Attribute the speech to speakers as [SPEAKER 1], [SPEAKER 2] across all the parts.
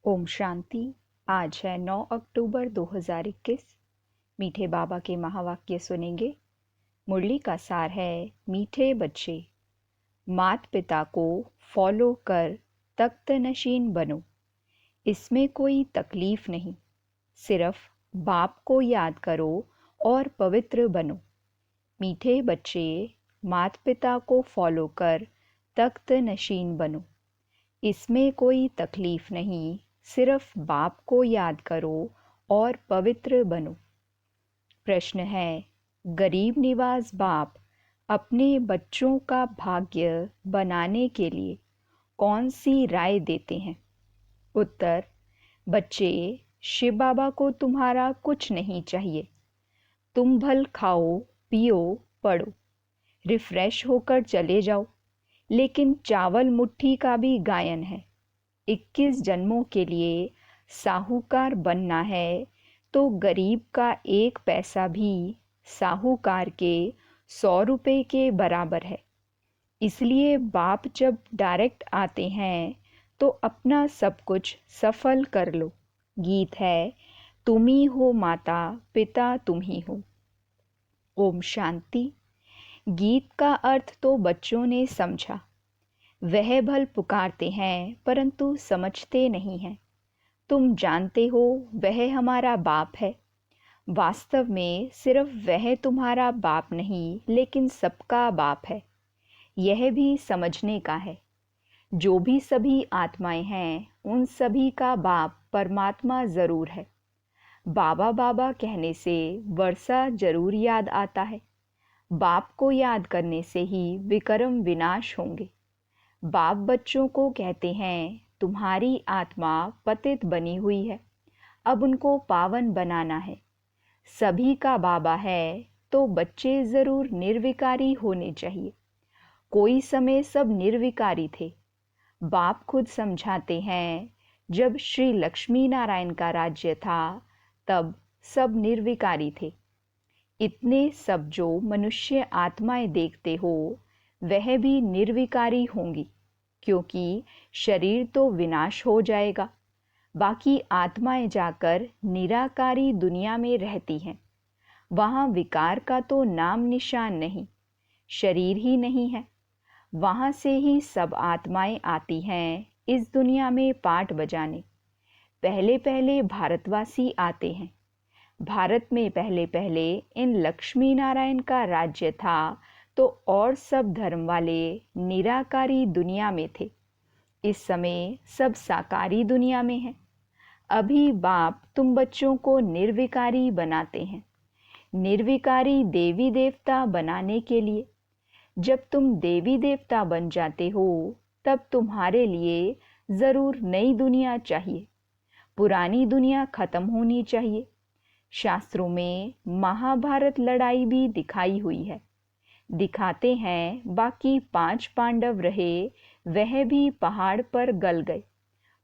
[SPEAKER 1] ओम शांति। आज है 9 अक्टूबर 2021। मीठे बाबा के महावाक्य सुनेंगे। मुरली का सार है, मीठे बच्चे, मात पिता को फॉलो कर तख्त नशीन बनो। इसमें कोई तकलीफ नहीं, सिर्फ बाप को याद करो और पवित्र बनो। मीठे बच्चे, मात पिता को फॉलो कर तख्त नशीन बनो। इसमें कोई तकलीफ नहीं, सिर्फ बाप को याद करो और पवित्र बनो। प्रश्न है, गरीब निवाज बाप अपने बच्चों का भाग्य बनाने के लिए कौन सी राय देते हैं? उत्तर, बच्चे, शिव बाबा को तुम्हारा कुछ नहीं चाहिए। तुम भल खाओ, पियो, पढ़ो, रिफ्रेश होकर चले जाओ, लेकिन चावल मुट्ठी का भी गायन है। 21 जन्मों के लिए साहूकार बनना है तो गरीब का 1 पैसा भी साहूकार के 100 रुपये के बराबर है। इसलिए बाप जब डायरेक्ट आते हैं तो अपना सब कुछ सफल कर लो। गीत है, तुम ही हो माता पिता तुम ही हो। ओम शांति। गीत का अर्थ तो बच्चों ने समझा। वह भल पुकारते हैं परंतु समझते नहीं हैं। तुम जानते हो वह हमारा बाप है। वास्तव में सिर्फ वह तुम्हारा बाप नहीं, लेकिन सबका बाप है। यह भी समझने का है। जो भी सभी आत्माएं हैं, उन सभी का बाप परमात्मा जरूर है। बाबा बाबा कहने से वर्षा जरूर याद आता है। बाप को याद करने से ही विकर्म विनाश होंगे। बाप बच्चों को कहते हैं, तुम्हारी आत्मा पतित बनी हुई है, अब उनको पावन बनाना है। सभी का बाबा है तो बच्चे जरूर निर्विकारी होने चाहिए। कोई समय सब निर्विकारी थे। बाप खुद समझाते हैं, जब श्री लक्ष्मी नारायण का राज्य था तब सब निर्विकारी थे। इतने सब जो मनुष्य आत्माएं देखते हो वह भी निर्विकारी होंगी, क्योंकि शरीर तो विनाश हो जाएगा। बाकी आत्माएं जाकर निराकारी दुनिया में रहती हैं। वहाँ विकार का तो नाम निशान नहीं, शरीर ही नहीं है। वहाँ से ही सब आत्माएं आती हैं इस दुनिया में पाठ बजाने। पहले पहले भारतवासी आते हैं। भारत में पहले पहले इन लक्ष्मी नारायण का राज्य था तो और सब धर्म वाले निराकारी दुनिया में थे। इस समय सब साकारी दुनिया में हैं। अभी बाप तुम बच्चों को निर्विकारी बनाते हैं, निर्विकारी देवी देवता बनाने के लिए। जब तुम देवी देवता बन जाते हो तब तुम्हारे लिए जरूर नई दुनिया चाहिए। पुरानी दुनिया खत्म होनी चाहिए। शास्त्रों में महाभारत लड़ाई भी दिखाई हुई है। दिखाते हैं बाकी 5 पांडव रहे, वह भी पहाड़ पर गल गए,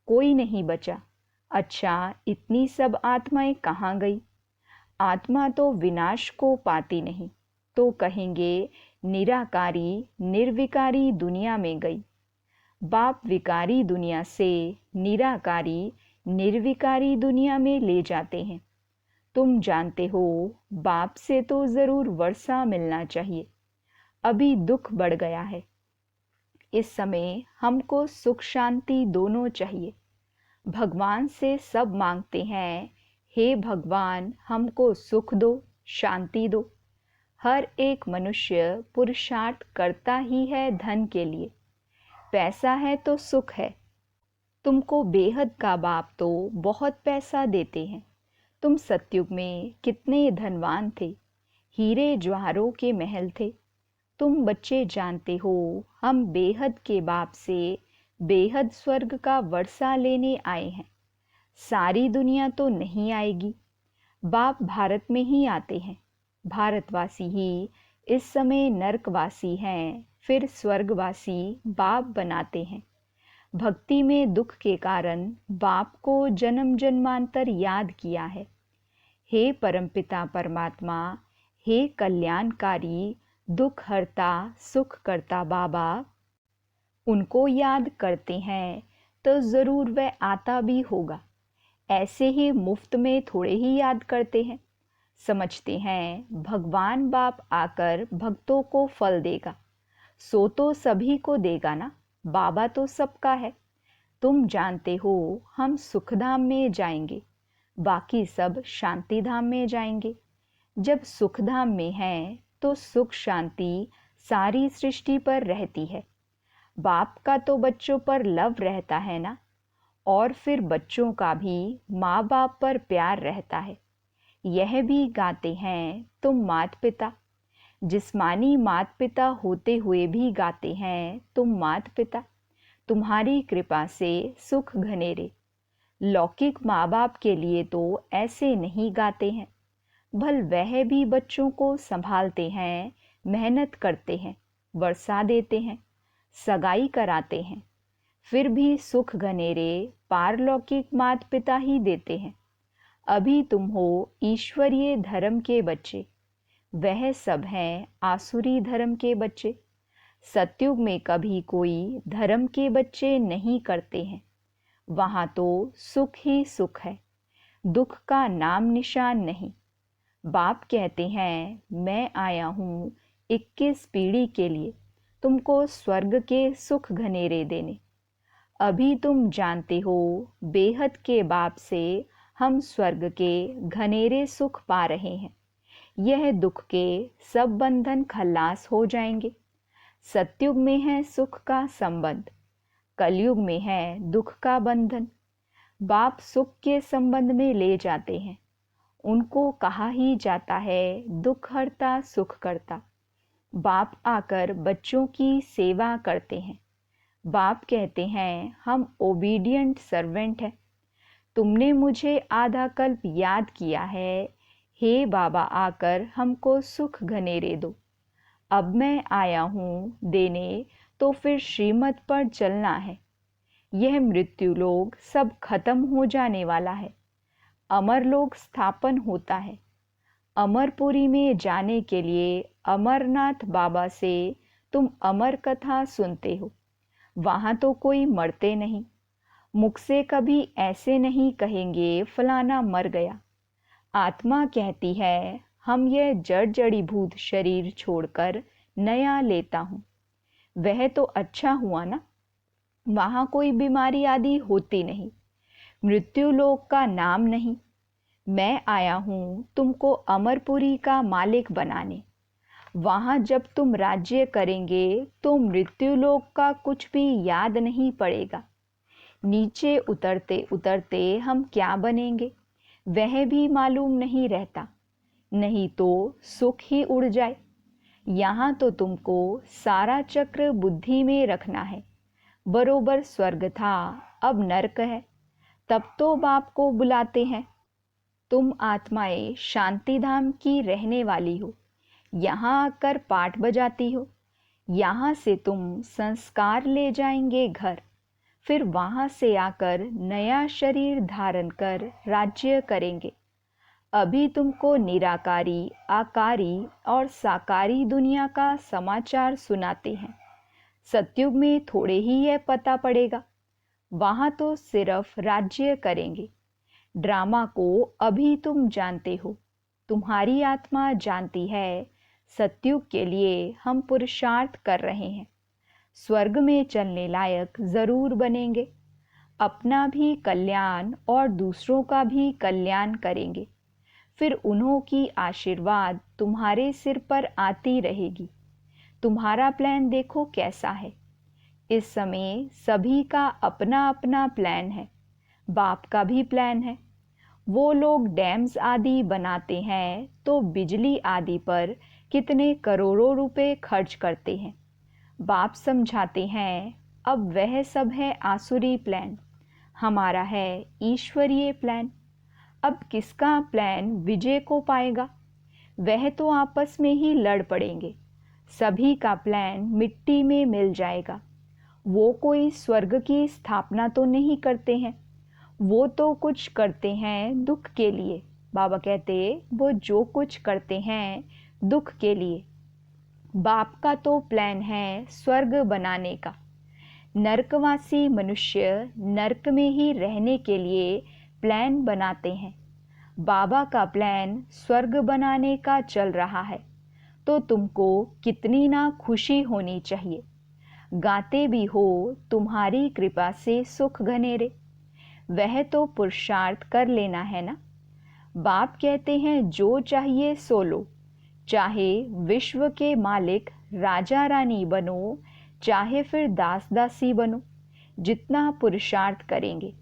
[SPEAKER 1] कोई नहीं बचा। अच्छा, इतनी सब आत्माएं कहाँ गई? आत्मा तो विनाश को पाती नहीं, तो कहेंगे निराकारी निर्विकारी दुनिया में गई। बाप विकारी दुनिया से निराकारी निर्विकारी दुनिया में ले जाते हैं। तुम जानते हो बाप से तो जरूर वर्षा मिलना चाहिए। अभी दुख बढ़ गया है। इस समय हमको सुख शांति दोनों चाहिए। भगवान से सब मांगते हैं, हे भगवान हमको सुख दो, शांति दो। हर एक मनुष्य पुरुषार्थ करता ही है धन के लिए। पैसा है तो सुख है। तुमको बेहद का बाप तो बहुत पैसा देते हैं। तुम सतयुग में कितने धनवान थे, हीरे ज्वाहरों के महल थे। तुम बच्चे जानते हो हम बेहद के बाप से बेहद स्वर्ग का वर्षा लेने आए हैं। सारी दुनिया तो नहीं आएगी। बाप भारत में ही आते हैं। भारतवासी ही इस समय नरकवासी हैं, फिर स्वर्गवासी बाप बनाते हैं। भक्ति में दुख के कारण बाप को जन्म जन्मांतर याद किया है। हे परमपिता परमात्मा, हे कल्याणकारी दुख हरता सुख करता बाबा, उनको याद करते हैं तो ज़रूर वह आता भी होगा। ऐसे ही मुफ्त में थोड़े ही याद करते हैं। समझते हैं भगवान बाप आकर भक्तों को फल देगा, सो तो सभी को देगा ना, बाबा तो सबका है। तुम जानते हो हम सुखधाम में जाएंगे, बाकी सब शांति धाम में जाएंगे। जब सुखधाम में हैं तो सुख शांति सारी सृष्टि पर रहती है। बाप का तो बच्चों पर लव रहता है ना, और फिर बच्चों का भी माँ बाप पर प्यार रहता है। यह भी गाते हैं तुम मात पिता, जिस्मानी मात पिता होते हुए भी गाते हैं तुम मात पिता, तुम्हारी कृपा से सुख घनेरे। लौकिक माँ बाप के लिए तो ऐसे नहीं गाते हैं। भल वह भी बच्चों को संभालते हैं, मेहनत करते हैं, वर्षा देते हैं, सगाई कराते हैं, फिर भी सुख घनेरे पारलौकिक मात पिता ही देते हैं। अभी तुम हो ईश्वरीय धर्म के बच्चे, वह सब हैं आसुरी धर्म के बच्चे। सतयुग में कभी कोई धर्म के बच्चे नहीं करते हैं। वहाँ तो सुख ही सुख है, दुख का नाम निशान नहीं। बाप कहते हैं मैं आया हूँ 21 पीढ़ी के लिए तुमको स्वर्ग के सुख घनेरे देने। अभी तुम जानते हो बेहद के बाप से हम स्वर्ग के घनेरे सुख पा रहे हैं। यह दुख के सब बंधन खल्लास हो जाएंगे। सतयुग में है सुख का संबंध, कलयुग में है दुख का बंधन। बाप सुख के संबंध में ले जाते हैं। उनको कहा ही जाता है दुख हरता सुख करता। बाप आकर बच्चों की सेवा करते हैं। बाप कहते हैं हम ओबीडियंट सर्वेंट हैं। तुमने मुझे आधा कल्प याद किया है, हे बाबा आकर हमको सुख घनेरे दो। अब मैं आया हूँ देने, तो फिर श्रीमत पर चलना है। यह मृत्यु लोग सब खत्म हो जाने वाला है, अमर लोग स्थापन होता है। अमरपुरी में जाने के लिए अमरनाथ बाबा से तुम अमर कथा सुनते हो। वहाँ तो कोई मरते नहीं, मुख से कभी ऐसे नहीं कहेंगे फलाना मर गया। आत्मा कहती है हम यह जड़ जड़ीभूत शरीर छोड़कर नया लेता हूँ। वह तो अच्छा हुआ ना, वहाँ कोई बीमारी आदि होती नहीं, मृत्यु लोक का नाम नहीं। मैं आया हूँ तुमको अमरपुरी का मालिक बनाने। वहाँ जब तुम राज्य करेंगे तो मृत्यु लोक का कुछ भी याद नहीं पड़ेगा। नीचे उतरते उतरते हम क्या बनेंगे वह भी मालूम नहीं रहता, नहीं तो सुख ही उड़ जाए। यहाँ तो तुमको सारा चक्र बुद्धि में रखना है। बरोबर स्वर्ग था, अब नरक है, तब तो बाप को बुलाते हैं। तुम आत्माएं शांति धाम की रहने वाली हो, यहाँ आकर पाठ बजाती हो। यहाँ से तुम संस्कार ले जाएंगे घर, फिर वहाँ से आकर नया शरीर धारण कर राज्य करेंगे। अभी तुमको निराकारी, आकारी और साकारी दुनिया का समाचार सुनाते हैं। सतयुग में थोड़े ही यह पता पड़ेगा, वहाँ तो सिर्फ राज्य करेंगे। ड्रामा को अभी तुम जानते हो, तुम्हारी आत्मा जानती है सतयुग के लिए हम पुरुषार्थ कर रहे हैं। स्वर्ग में चलने लायक जरूर बनेंगे। अपना भी कल्याण और दूसरों का भी कल्याण करेंगे। फिर उन्हों की आशीर्वाद तुम्हारे सिर पर आती रहेगी। तुम्हारा प्लान देखो कैसा है। इस समय सभी का अपना अपना प्लान है। बाप का भी प्लान है। वो लोग डैम्स आदि बनाते हैं तो बिजली आदि पर कितने करोड़ों रुपए खर्च करते हैं। बाप समझाते हैं अब वह सब है आसुरी प्लान, हमारा है ईश्वरीय प्लान। अब किसका प्लान विजय को पाएगा? वह तो आपस में ही लड़ पड़ेंगे। सभी का प्लान मिट्टी में मिल जाएगा। वो कोई स्वर्ग की स्थापना तो नहीं करते हैं, वो तो कुछ करते हैं दुख के लिए। बाबा कहते वो जो कुछ करते हैं दुख के लिए। बाप का तो प्लान है स्वर्ग बनाने का। नरकवासी मनुष्य नरक में ही रहने के लिए प्लान बनाते हैं। बाबा का प्लान स्वर्ग बनाने का चल रहा है, तो तुमको कितनी ना खुशी होनी चाहिए। गाते भी हो तुम्हारी कृपा से सुख घनेरे, वह तो पुरुषार्थ कर लेना है ना। बाप कहते हैं जो चाहिए सो लो, चाहे विश्व के मालिक राजा रानी बनो, चाहे फिर दास दासी बनो, जितना पुरुषार्थ करेंगे।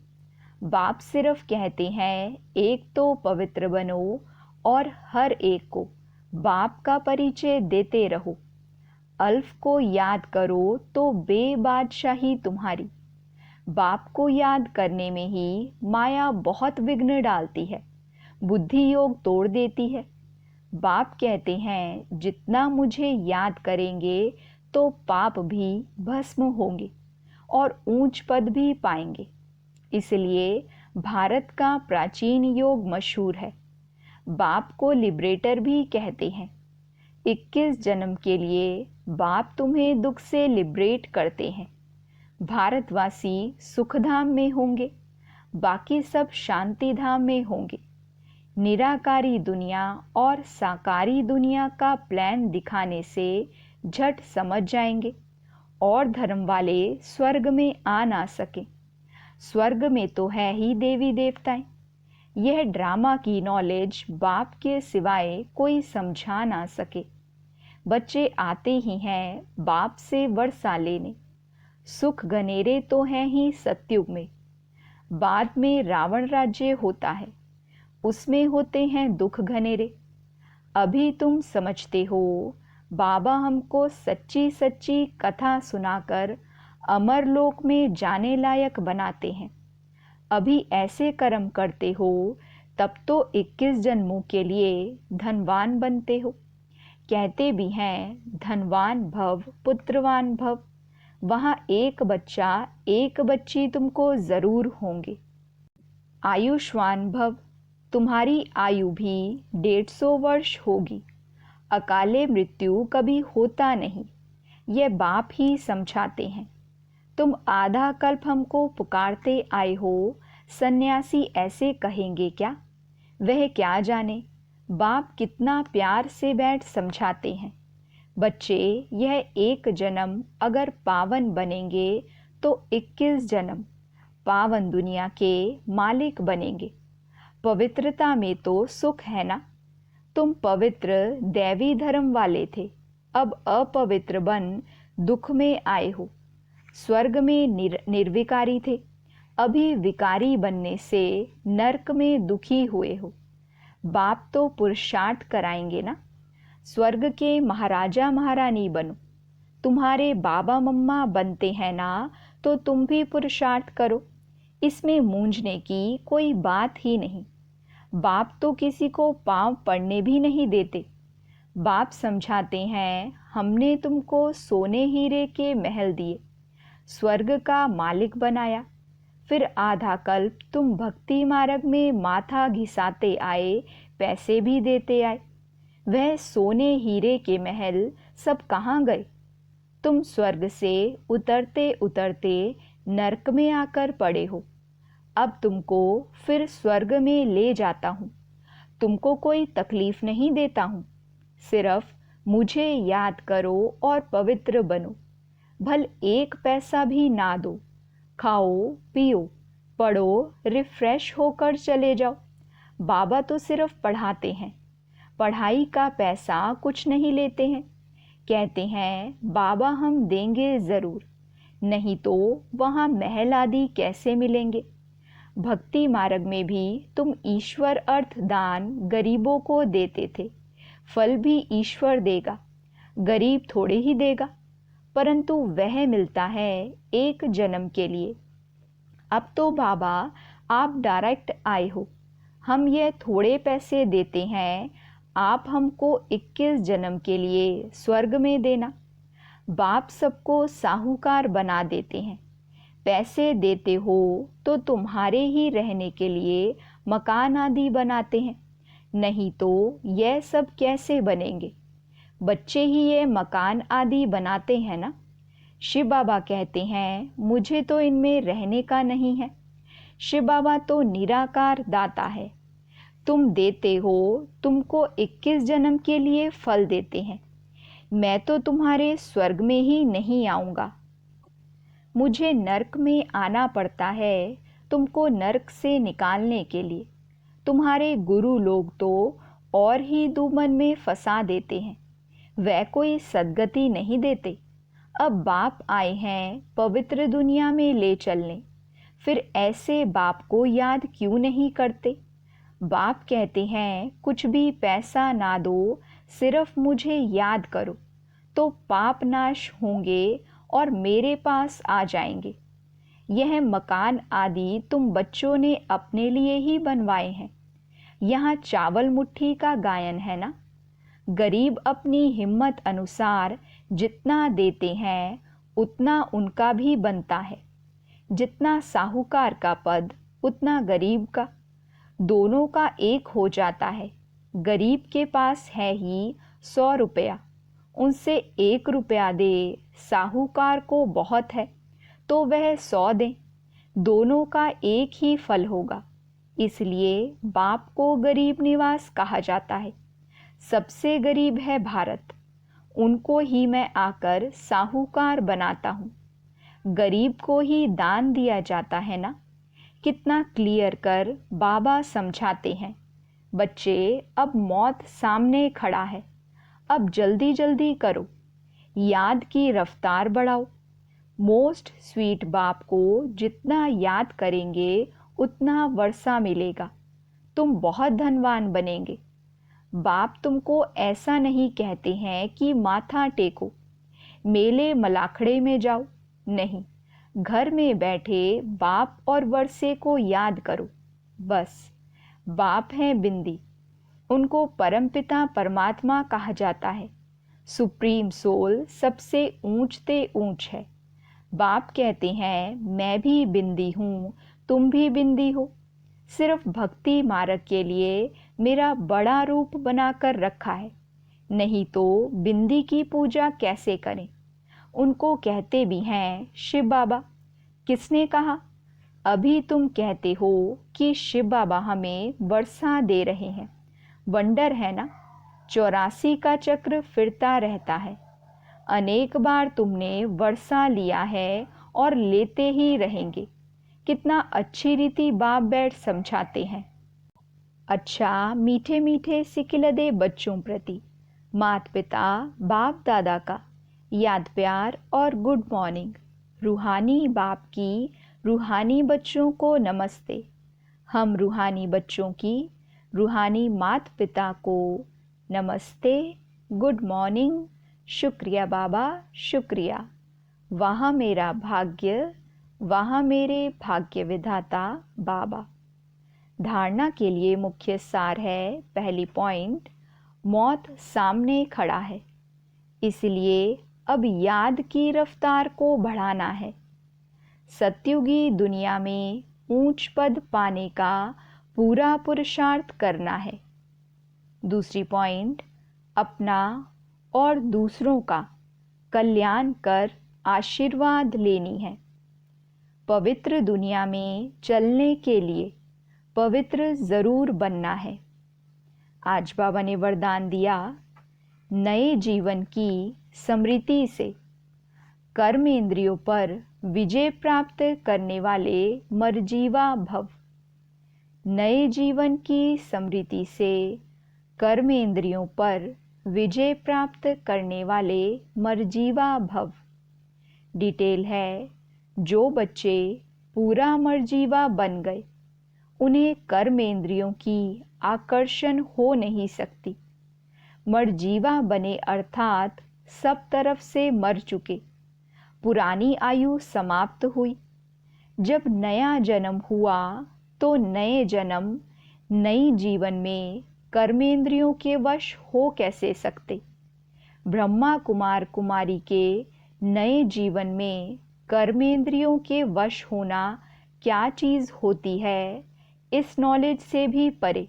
[SPEAKER 1] बाप सिर्फ कहते हैं एक तो पवित्र बनो और हर एक को बाप का परिचय देते रहो। अल्फ को याद करो तो बेबादशाही तुम्हारी। बाप को याद करने में ही माया बहुत विघ्न डालती है, बुद्धि योग तोड़ देती है। बाप कहते हैं जितना मुझे याद करेंगे तो पाप भी भस्म होंगे और ऊंच पद भी पाएंगे। इसलिए भारत का प्राचीन योग मशहूर है। बाप को लिबरेटर भी कहते हैं। 21 जन्म के लिए बाप तुम्हें दुख से लिबरेट करते हैं। भारतवासी सुखधाम में होंगे, बाकी सब शांति धाम में होंगे। निराकारी दुनिया और साकारी दुनिया का प्लान दिखाने से झट समझ जाएंगे और धर्म वाले स्वर्ग में आ ना सके। स्वर्ग में तो है ही देवी देवताएं। यह ड्रामा की नॉलेज बाप के सिवाय कोई समझा ना सके। बच्चे आते ही हैं बाप से वर्षा लेने। सुख घनेरे तो हैं ही सतयुग में। बाद में रावण राज्य होता है, उसमें होते हैं दुख घनेरे। अभी तुम समझते हो बाबा हमको सच्ची सच्ची कथा सुनाकर अमर लोक में जाने लायक बनाते हैं। अभी ऐसे कर्म करते हो तब तो 21 जन्मों के लिए धनवान बनते हो। कहते भी हैं धनवान भव पुत्रवान भव। वहाँ एक बच्चा एक बच्ची तुमको जरूर होंगे। आयुष्मान भव, तुम्हारी आयु भी 150 वर्ष होगी। अकाले मृत्यु कभी होता नहीं, यह बाप ही समझाते हैं। तुम आधा कल्प हमको पुकारते आए हो, सन्यासी ऐसे कहेंगे क्या? वह क्या जाने बाप कितना प्यार से बैठ समझाते हैं। बच्चे, यह एक जन्म अगर पावन बनेंगे तो 21 जन्म पावन दुनिया के मालिक बनेंगे। पवित्रता में तो सुख है ना। तुम पवित्र दैवी धर्म वाले थे, अब अपवित्र बन दुख में आए हो। स्वर्ग में निर्विकारी थे, अभी विकारी बनने से नरक में दुखी हुए हो। बाप तो पुरुषार्थ कराएंगे ना। स्वर्ग के महाराजा महारानी बनो। तुम्हारे बाबा मम्मा बनते हैं ना, तो तुम भी पुरुषार्थ करो। इसमें मूंझने की कोई बात ही नहीं। बाप तो किसी को पांव पड़ने भी नहीं देते। बाप समझाते हैं हमने तुमको सोने हीरे के महल दिए, स्वर्ग का मालिक बनाया। फिर आधा कल्प तुम भक्ति मार्ग में माथा घिसाते आए, पैसे भी देते आए। वह सोने हीरे के महल सब कहाँ गए? तुम स्वर्ग से उतरते उतरते नरक में आकर पड़े हो। अब तुमको फिर स्वर्ग में ले जाता हूँ। तुमको कोई तकलीफ नहीं देता हूँ। सिर्फ मुझे याद करो और पवित्र बनो। भल 1 पैसा भी ना दो। खाओ पियो पढ़ो, रिफ्रेश होकर चले जाओ। बाबा तो सिर्फ पढ़ाते हैं, पढ़ाई का पैसा कुछ नहीं लेते हैं। कहते हैं बाबा हम देंगे ज़रूर, नहीं तो वहाँ महल आदि कैसे मिलेंगे। भक्ति मार्ग में भी तुम ईश्वर अर्थ दान गरीबों को देते थे। फल भी ईश्वर देगा, गरीब थोड़े ही देगा, परंतु वह मिलता है एक जन्म के लिए। अब तो बाबा आप डायरेक्ट आए हो, हम ये थोड़े पैसे देते हैं, आप हमको 21 जन्म के लिए स्वर्ग में देना। बाप सबको साहूकार बना देते हैं। पैसे देते हो तो तुम्हारे ही रहने के लिए मकान आदि बनाते हैं, नहीं तो यह सब कैसे बनेंगे। बच्चे ही ये मकान आदि बनाते हैं ना। शिव बाबा कहते हैं मुझे तो इनमें रहने का नहीं है। शिव बाबा तो निराकार दाता है। तुम देते हो, तुमको 21 जन्म के लिए फल देते हैं। मैं तो तुम्हारे स्वर्ग में ही नहीं आऊँगा, मुझे नरक में आना पड़ता है तुमको नरक से निकालने के लिए। तुम्हारे गुरु लोग तो और ही दुमन में फंसा देते हैं, वह कोई सद्गति नहीं देते। अब बाप आए हैं पवित्र दुनिया में ले चलने, फिर ऐसे बाप को याद क्यों नहीं करते? बाप कहते हैं कुछ भी पैसा ना दो, सिर्फ मुझे याद करो तो पाप नाश होंगे और मेरे पास आ जाएंगे। यह मकान आदि तुम बच्चों ने अपने लिए ही बनवाए हैं। यहाँ चावल मुट्ठी का गायन है ना। गरीब अपनी हिम्मत अनुसार जितना देते हैं उतना उनका भी बनता है। जितना साहूकार का पद उतना गरीब का, दोनों का एक हो जाता है। गरीब के पास है ही 100 रुपया, उनसे 1 रुपया दे, साहूकार को बहुत है तो वह 100 दे, दोनों का एक ही फल होगा। इसलिए बाप को गरीब निवास कहा जाता है। सबसे गरीब है भारत, उनको ही मैं आकर साहूकार बनाता हूँ। गरीब को ही दान दिया जाता है ना। कितना क्लियर कर बाबा समझाते हैं। बच्चे, अब मौत सामने खड़ा है, अब जल्दी जल्दी करो, याद की रफ्तार बढ़ाओ। मोस्ट स्वीट बाप को जितना याद करेंगे उतना वर्षा मिलेगा, तुम बहुत धनवान बनेंगे। बाप तुमको ऐसा नहीं कहते हैं कि माथा टेको, मेले मलाखड़े में जाओ, नहीं, घर में बैठे बाप और वर्षे को याद करो बस। बाप हैं बिंदी, उनको परमपिता परमात्मा कहा जाता है। सुप्रीम सोल सबसे ऊंचते ऊंच है। बाप कहते हैं मैं भी बिंदी हूँ, तुम भी बिंदी हो। सिर्फ भक्ति मार्ग के लिए मेरा बड़ा रूप बनाकर रखा है, नहीं तो बिंदी की पूजा कैसे करें? उनको कहते भी हैं शिव बाबा। किसने कहा? अभी तुम कहते हो कि शिव बाबा हमें वर्षा दे रहे हैं। वंडर है ना, 84 का चक्र फिरता रहता है। अनेक बार तुमने वर्षा लिया है और लेते ही रहेंगे। कितना अच्छी रीति बाप बैठ समझाते हैं। अच्छा, मीठे मीठे सिकिलदे बच्चों प्रति माता पिता बाप दादा का याद प्यार और गुड मॉर्निंग। रूहानी बाप की रूहानी बच्चों को नमस्ते। हम रूहानी बच्चों की रूहानी माता पिता को नमस्ते, गुड मॉर्निंग, शुक्रिया बाबा, शुक्रिया। वहाँ मेरा भाग्य, वहाँ मेरे भाग्य विधाता बाबा। धारणा के लिए मुख्य सार है, पहली पॉइंट, मौत सामने खड़ा है, इसलिए अब याद की रफ्तार को बढ़ाना है। सत्युगी दुनिया में ऊंच पद पाने का पूरा पुरुषार्थ करना है। दूसरी पॉइंट, अपना और दूसरों का कल्याण कर आशीर्वाद लेनी है। पवित्र दुनिया में चलने के लिए पवित्र जरूर बनना है। आज बाबा ने वरदान दिया, नए जीवन की स्मृति से कर्मेंद्रियों पर विजय प्राप्त करने वाले मरजीवा भव। नए जीवन की स्मृति से कर्मेंद्रियों पर विजय प्राप्त करने वाले मरजीवा भव। डिटेल है, जो बच्चे पूरा मरजीवा बन गए उन्हें कर्मेंद्रियों की आकर्षण हो नहीं सकती। मरजीवा बने अर्थात सब तरफ से मर चुके, पुरानी आयु समाप्त हुई। जब नया जन्म हुआ तो नए जन्म नई जीवन में कर्मेंद्रियों के वश हो कैसे सकते? ब्रह्मा कुमार कुमारी के नए जीवन में कर्मेंद्रियों के वश होना क्या चीज़ होती है, इस नॉलेज से भी परे।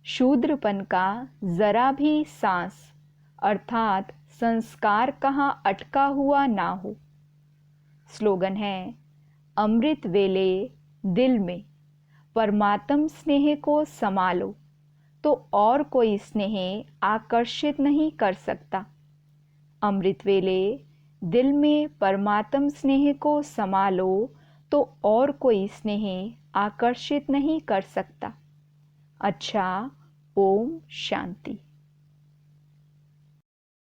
[SPEAKER 1] शूद्रपन का जरा भी सांस अर्थात संस्कार कहाँ अटका हुआ ना हो। स्लोगन है, अमृत वेले दिल में परमात्म स्नेह को समालो तो और कोई स्नेह आकर्षित नहीं कर सकता। अमृत वेले दिल में परमात्म स्नेह को समालो तो और कोई स्नेह आकर्षित नहीं कर सकता। अच्छा, ओम शांति।